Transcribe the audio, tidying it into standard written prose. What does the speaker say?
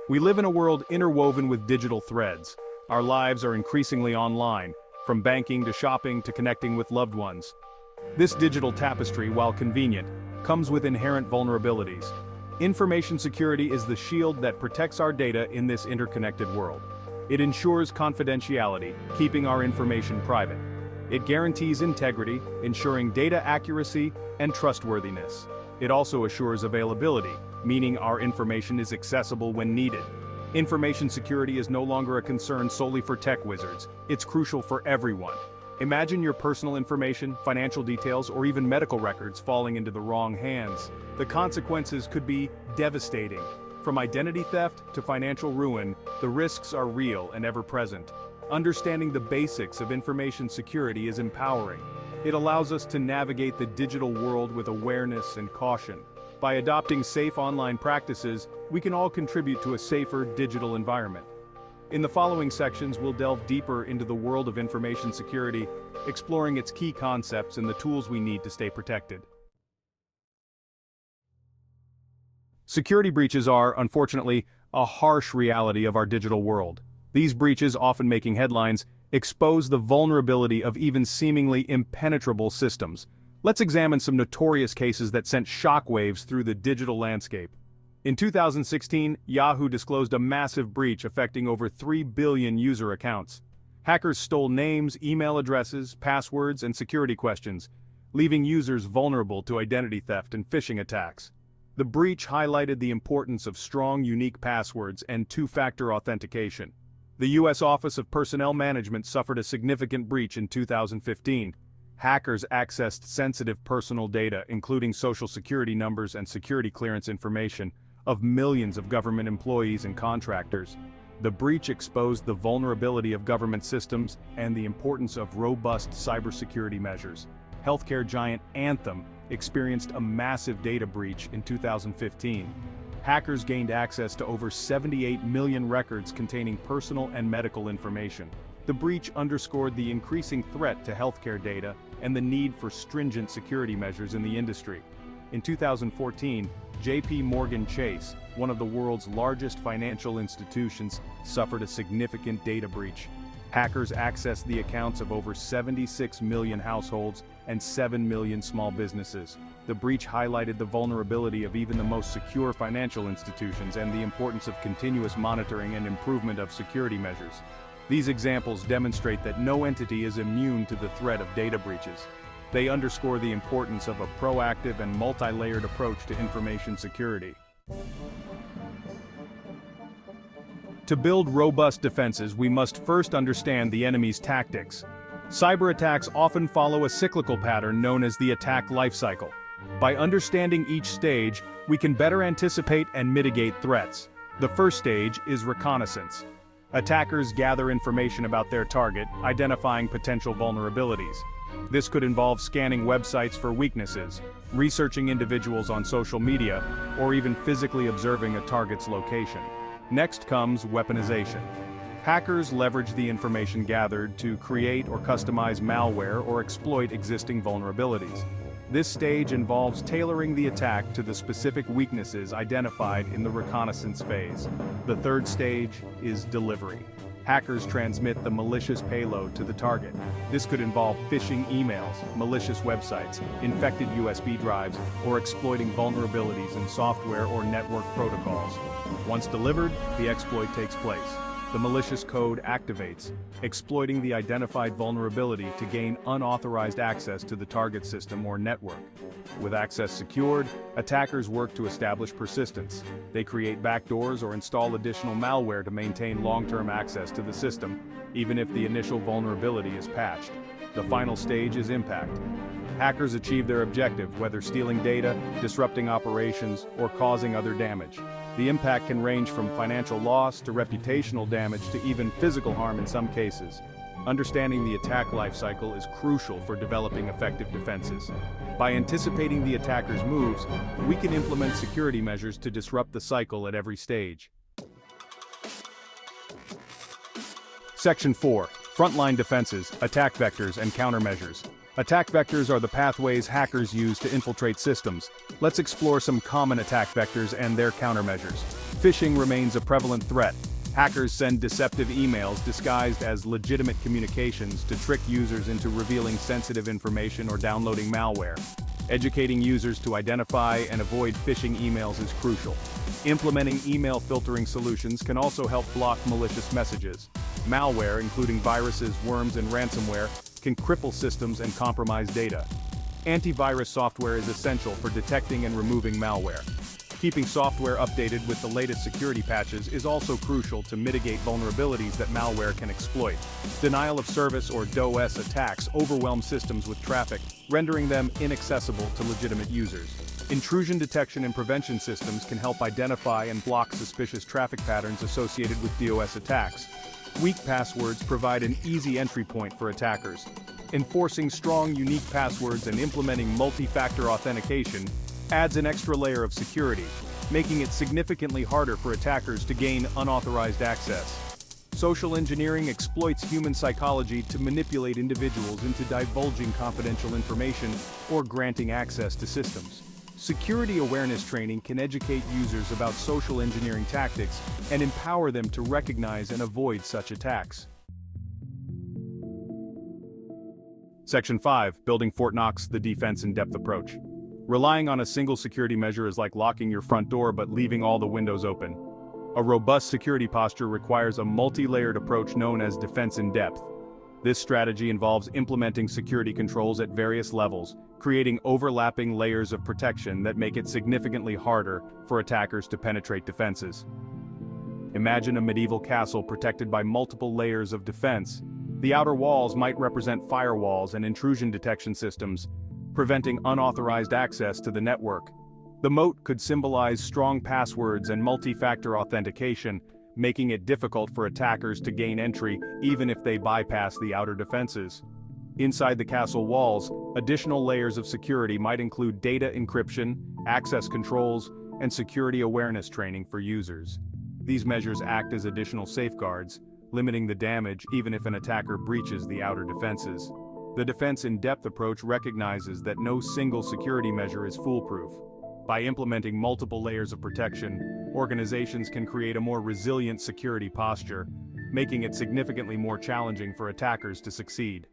We live in a world interwoven with digital threads. Our lives are increasingly online, from banking to shopping to connecting with loved ones. This digital tapestry, while convenient, comes with inherent vulnerabilities. Information security is the shield that protects our data in this interconnected world. It ensures confidentiality, keeping our information private. It guarantees integrity, ensuring data accuracy and trustworthiness. It also assures availability, meaning our information is accessible when needed. Information security is no longer a concern solely for tech wizards. It's crucial for everyone. Imagine your personal information, financial details, or even medical records falling into the wrong hands. The consequences could be devastating. From identity theft to financial ruin, the risks are real and ever-present. Understanding the basics of information security is empowering. It allows us to navigate the digital world with awareness and caution. By adopting safe online practices, we can all contribute to a safer digital environment. In the following sections, we'll delve deeper into the world of information security, exploring its key concepts and the tools we need to stay protected. Security breaches are, unfortunately, a harsh reality of our digital world. These breaches, often making headlines, expose the vulnerability of even seemingly impenetrable systems. Let's examine some notorious cases that sent shockwaves through the digital landscape. In 2016, Yahoo disclosed a massive breach affecting over 3 billion user accounts. Hackers stole names, email addresses, passwords, and security questions, leaving users vulnerable to identity theft and phishing attacks. The breach highlighted the importance of strong, unique passwords and two-factor authentication. The U.S. Office of Personnel Management suffered a significant breach in 2015. Hackers accessed sensitive personal data, including social security numbers and security clearance information, of millions of government employees and contractors. The breach exposed the vulnerability of government systems and the importance of robust cybersecurity measures. Healthcare giant Anthem experienced a massive data breach in 2015. Hackers gained access to over 78 million records containing personal and medical information. The breach underscored the increasing threat to healthcare data and the need for stringent security measures in the industry. In 2014, J.P. Morgan Chase, one of the world's largest financial institutions, suffered a significant data breach. Hackers accessed the accounts of over 76 million households and 7 million small businesses. The breach highlighted the vulnerability of even the most secure financial institutions and the importance of continuous monitoring and improvement of security measures. These examples demonstrate that no entity is immune to the threat of data breaches. They underscore the importance of a proactive and multi-layered approach to information security. To build robust defenses, we must first understand the enemy's tactics. Cyber attacks often follow a cyclical pattern known as the attack lifecycle. By understanding each stage, we can better anticipate and mitigate threats. The first stage is reconnaissance. Attackers gather information about their target, identifying potential vulnerabilities. This could involve scanning websites for weaknesses, researching individuals on social media, or even physically observing a target's location. Next comes weaponization. Hackers leverage the information gathered to create or customize malware or exploit existing vulnerabilities. This stage involves tailoring the attack to the specific weaknesses identified in the reconnaissance phase. The third stage is delivery. Hackers transmit the malicious payload to the target. This could involve phishing emails, malicious websites, infected USB drives, or exploiting vulnerabilities in software or network protocols. Once delivered, the exploit takes place. The malicious code activates, exploiting the identified vulnerability to gain unauthorized access to the target system or network. With access secured, attackers work to establish persistence. They create backdoors or install additional malware to maintain long-term access to the system, even if the initial vulnerability is patched. The final stage is impact. Hackers achieve their objective, whether stealing data, disrupting operations, or causing other damage. The impact can range from financial loss to reputational damage to even physical harm in some cases. Understanding the attack lifecycle is crucial for developing effective defenses. By anticipating the attacker's moves, we can implement security measures to disrupt the cycle at every stage. Section 4. Frontline defenses, attack vectors, and countermeasures. Attack vectors are the pathways hackers use to infiltrate systems. Let's explore some common attack vectors and their countermeasures. Phishing remains a prevalent threat. Hackers send deceptive emails disguised as legitimate communications to trick users into revealing sensitive information or downloading malware. Educating users to identify and avoid phishing emails is crucial. Implementing email filtering solutions can also help block malicious messages. Malware, including viruses, worms, and ransomware, can cripple systems and compromise data. Antivirus software is essential for detecting and removing malware. Keeping software updated with the latest security patches is also crucial to mitigate vulnerabilities that malware can exploit. Denial of service or DOS attacks overwhelm systems with traffic, rendering them inaccessible to legitimate users. Intrusion detection and prevention systems can help identify and block suspicious traffic patterns associated with DOS attacks. Weak passwords provide an easy entry point for attackers. Enforcing strong, unique passwords and implementing multi-factor authentication adds an extra layer of security, making it significantly harder for attackers to gain unauthorized access. Social engineering exploits human psychology to manipulate individuals into divulging confidential information or granting access to systems. Security awareness training can educate users about social engineering tactics and empower them to recognize and avoid such attacks. Section 5. Building Fort Knox, the defense in depth approach. Relying on a single security measure is like locking your front door but leaving all the windows open. A robust security posture requires a multi-layered approach known as defense in depth. This strategy involves implementing security controls at various levels, creating overlapping layers of protection that make it significantly harder for attackers to penetrate defenses. Imagine a medieval castle protected by multiple layers of defense. The outer walls might represent firewalls and intrusion detection systems, preventing unauthorized access to the network. The moat could symbolize strong passwords and multi-factor authentication, making it difficult for attackers to gain entry even if they bypass the outer defenses. Inside the castle walls, additional layers of security might include data encryption, access controls, and security awareness training for users. These measures act as additional safeguards, limiting the damage even if an attacker breaches the outer defenses. The defense in depth approach recognizes that no single security measure is foolproof. By implementing multiple layers of protection, organizations can create a more resilient security posture, making it significantly more challenging for attackers to succeed.